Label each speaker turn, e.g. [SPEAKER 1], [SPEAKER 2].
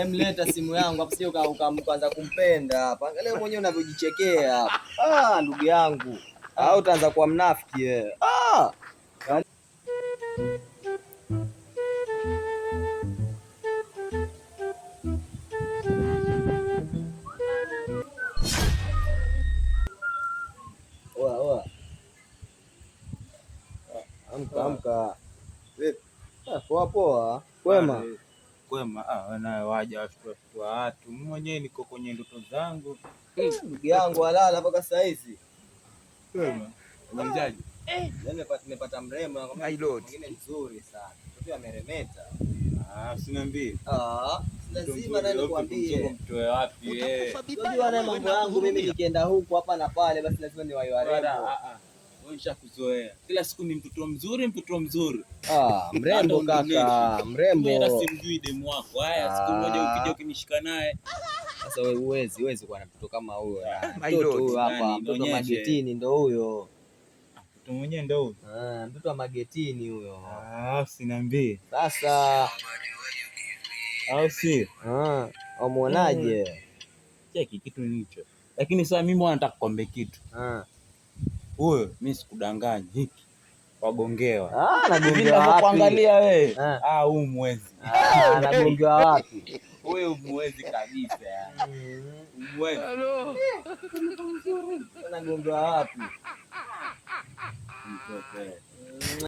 [SPEAKER 1] Mleta simu yangu hapo, sio ukaanza kumpenda hapa. Angalia mwenyewe unavyojichekea hapa. Ndugu yangu. Au utaanza kuwa mnafiki wewe. Oa. Amka. Vipi? Poa. Kwema.
[SPEAKER 2] Kwema, waja watu mwenyewe niko kwenye ndoto zangu.
[SPEAKER 1] Ndugu yangu walala mpaka saa hizi.
[SPEAKER 2] Kwema. Unamjaji?
[SPEAKER 1] Nimepata mrembo na mwingine mzuri sana. Ndio ameremeta.
[SPEAKER 2] Usiniambie.
[SPEAKER 1] Lazima na nikwambie.
[SPEAKER 2] Mtoe wapi wewe?
[SPEAKER 1] Unajua na mambo yangu mimi nikienda huku hapa na pale basi lazima niwahi warembo.
[SPEAKER 2] Nishakuzoea. Kila siku ni mtoto mzuri.
[SPEAKER 1] Mrembo kaka, mrembo.
[SPEAKER 2] Mimi hata simjui demu wako. Haya, siku moja ukija ukinishika naye.
[SPEAKER 1] Sasa wewe huwezi kuwa na mtoto kama huyo. Mtoto huyo hapa, mtoto magetini ndo huyo.
[SPEAKER 2] Mtoto mwenyewe ndo huyo.
[SPEAKER 1] Mtoto wa magetini huyo.
[SPEAKER 2] Usiniambie.
[SPEAKER 1] Sasa
[SPEAKER 2] au si?
[SPEAKER 1] Umuonaje?
[SPEAKER 2] Cheki kitu nicho. Lakini sasa mimi nataka kukwambia kitu. Huyo mimi sikudanganyi hiki. Wagongewa.
[SPEAKER 1] Anagongewa wapi?
[SPEAKER 2] Kuangalia wewe. Huu mwezi.
[SPEAKER 1] Anagongewa wapi?
[SPEAKER 2] Wewe mwezi kabisa yani. Mwezi.
[SPEAKER 1] Anagongewa wapi?